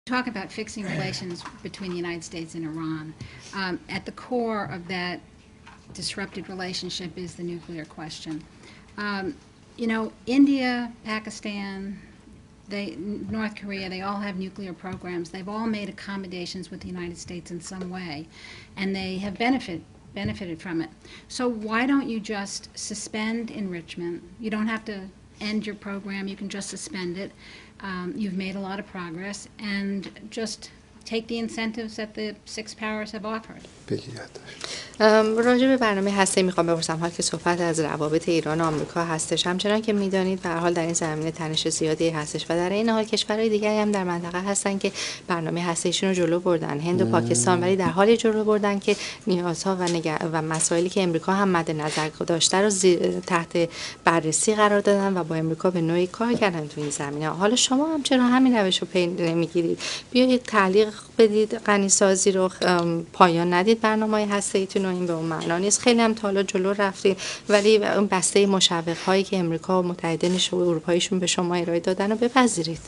talk about fixing relations between the United States and Iran. At the core of that disrupted relationship is the nuclear question. Um, India, Pakistan, North Korea, they all have nuclear programs. They've all made accommodations with the United States in some way, and they have benefited from it. So why don't you just suspend enrichment? You don't have to end your program. You can just suspend it. You've made a lot of progress, and just take the incentives that the six powers have offered. راجع به برنامه هسته‌ای میخوام بپرسم، حال که صحبت از روابط ایران و آمریکا هستش، همچنان که میدانید به هر حال در این زمینه تنش زیادی هستش و در این حال کشورهای دیگری هم در منطقه هستن که برنامه هسته‌ایشون رو جلو بردن، هند و پاکستان، ولی در حالی جلو بردن که نیازها و مسائلی که امریکا هم مد نظر داشته رو تحت بررسی قرار دادن و با امریکا به نوعی کار کردن تو این زمینه. حالا شما هم چرا همین روش رو پی نمیگیرید؟ بیایید تعلیق بدید، غنیسازی رو پایان ندید برنامه‌های هسته‌ایتون. این به اون معنا نیست. خیلی هم تا حالا جلو رفتید، ولی اون بسته مشوق هایی که امریکا و متحدینش و اروپاییشون به شما ارائه دادن رو بپذیرید.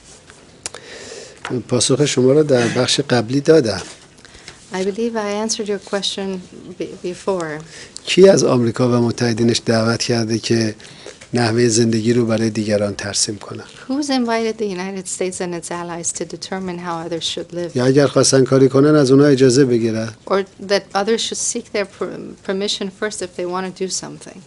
پاسخ شما را در بخش قبلی دادم. I believe I answered your question before. کی از آمریکا و متحدینش دعوت کرده که نحوه زندگی رو برای دیگران ترسیم کنن؟ Who's invited the United States and its allies to determine how others should live? یا اگر خواستن کاری کنن از اونها اجازه بگیرن. Or that others should seek their permission first if they want to do something.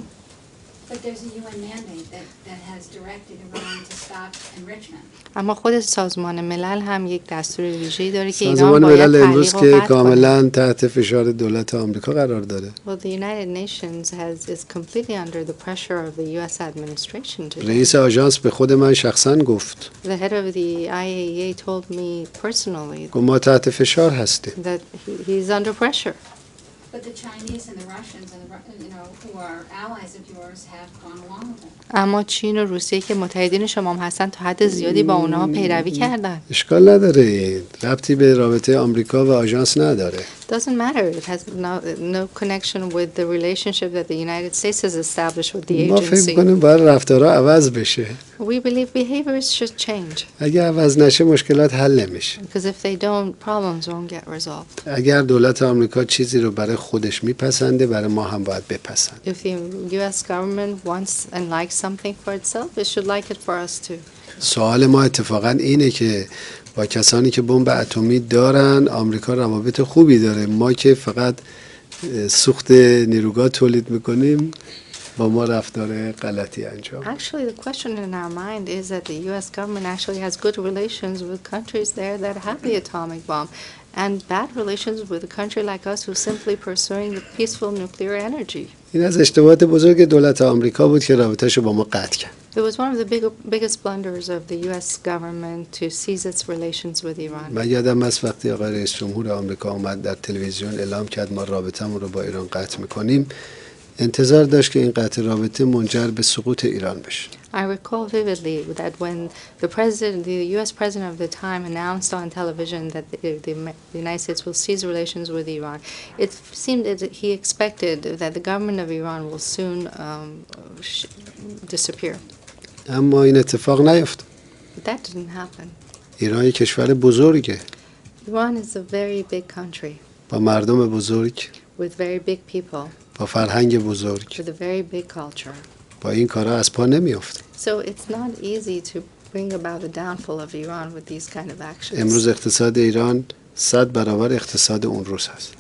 But there's a UN mandate that has directed Iran to stop enrichment. اما خود سازمان ملل هم یک دستور ویژه‌ای داره که ایران سازمان باید ملل امروز تعلیق و که قطع کاملا تحت فشار دولت آمریکا قرار داره. Well, the United Nations is completely under the pressure of the U.S. administration today. رئیس آژانس به خود من شخصا گفت. The head of the IAEA told me personally ما تحت فشار هستیم. that he's under pressure. But the Chinese and the Russians and who are allies of yours have gone along with it. اما چین و روسیه که متحدین شما هم هستن تا حد زیادی با اونها پیروی کردن. اشکال نداره، ربطی به رابطه آمریکا و آژانس نداره. Doesn't matter. It has no connection with the relationship that the United States has established with the ما فکر agency. می‌کنیم باید رفتارها عوض بشه. We believe behaviors should change. اگه عوض نشه مشکلات حل نمیشه. Because if they don't, problems won't get resolved. اگر دولت آمریکا چیزی رو برای خودش میپسنده، برای ما هم باید بپسنده. If the U.S. government wants and likes something for itself, it should like it for us too. سوال ما اتفاقا اینه که با کسانی که بمب اتمی دارن آمریکا روابط خوبی داره، ما که فقط سوخت نیروگاه تولید میکنیم با ما رفتار غلطی انجام. Actually, the question in our mind is that the U.S. government actually has good relations with countries there that have the atomic bomb, and bad relations with a country like us who's simply pursuing the peaceful nuclear energy. این از اشتباهات بزرگ دولت آمریکا بود که رابطه‌اش رو با ما قطع کرد. It was one of the biggest blunders of the U.S. government to cease its relations with Iran. من یادم از وقتی آقای رئیس جمهور آمریکا اومد در تلویزیون اعلام کرد ما رابطه‌مون رو با ایران قطع می‌کنیم، انتظار داشت که این قطع رابطه منجر به سقوط ایران بشه. I recall vividly that when the U.S. president of the time announced on television that the United States will cease relations with Iran, it seemed that he expected that the government of Iran will soon disappear. اما این اتفاق نیفتاد. But that didn't happen. ایران یک کشور بزرگه. Iran is a very big country با مردم بزرگ، with very big people, با فرهنگ بزرگ. with a very big culture. با این کارا از پا نمیافته. So it's not easy to bring about the downfall of Iran with these kind of actions. امروز اقتصاد ایران 100 برابر اقتصاد اون روز هست.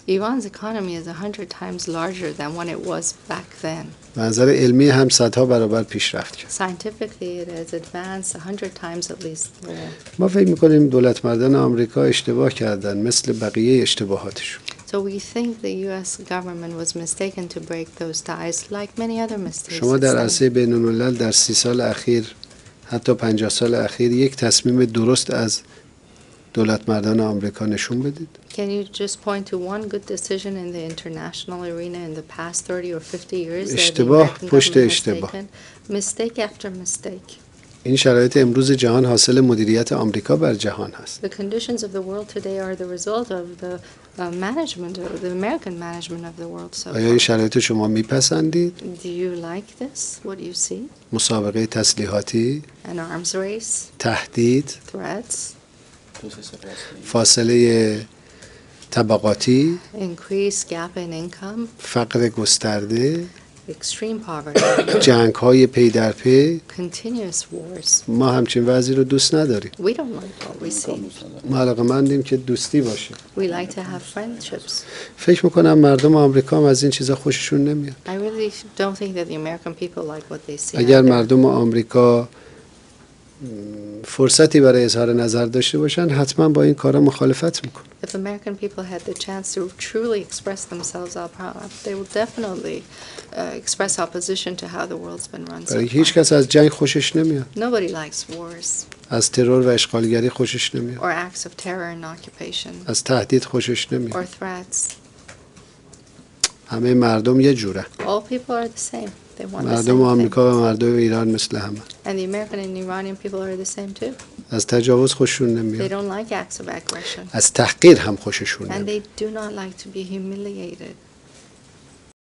Iran's economy is 100 times larger than when it was back then. به نظر علمی هم صدها برابر پیشرفت کرد. Scientifically, it has advanced 100 times at least more. ما فکر می‌کنیم دولت مردان آمریکا اشتباه کردن مثل بقیه اشتباهاتشون. So we think the U.S. government was mistaken to break those ties like many other mistakes. شما در it's done. عرصه بین‌الملل در 30 سال اخیر حتی 50 سال اخیر یک تصمیم درست از دولت مردان آمریکا نشون بدید؟ Can you just point to one good decision in the international arena in the past 30 or 50 years that the اشتباه American پشت government has اشتباه. taken? Mistake after mistake. این شرایط امروز جهان حاصل مدیریت آمریکا بر جهان هست. The conditions of the world today are the result of the management, of the American management of the world. So آیا این شرایط شما میپسندید؟ do you like this? What do you see? مسابقه تسلیحاتی، An arms race, تهدید، threats, فاصله طبقاتی، increased gap in income, فقر گسترده، extreme poverty, جنگ‌های پی در پی. continuous wars. ما همچین وضعی رو دوست نداریم. We don't like what we see. ما علاقه‌مندیم که دوستی باشه. We like to have friendships. فکر میکنم مردم آمریکا هم از این چیزا خوششون نمیاد. I really don't think that the American people like what they see. اگر out there. مردم آمریکا فرصتی برای اظهار نظر داشته باشن حتما با این کارا مخالفت میکنن. If American people had the chance to truly express themselves out loud, they will definitely express opposition to how the world's been run so برای هیچ far. کس از جنگ خوشش نمیاد. Nobody likes wars از ترور و اشغالگری خوشش نمیاد. or acts of terror and occupation از تهدید خوشش نمیاد. or threats. همه مردم یه جوره. All people are the same. They want the مردم same thing. آمریکا و مردم ایران مثل همه. And the American and Iranian people are the same too. از تجاوز خوششون They نمیاد. don't like acts of aggression. از تحقیر هم خوششون And نمیاد. they do not like to be humiliated.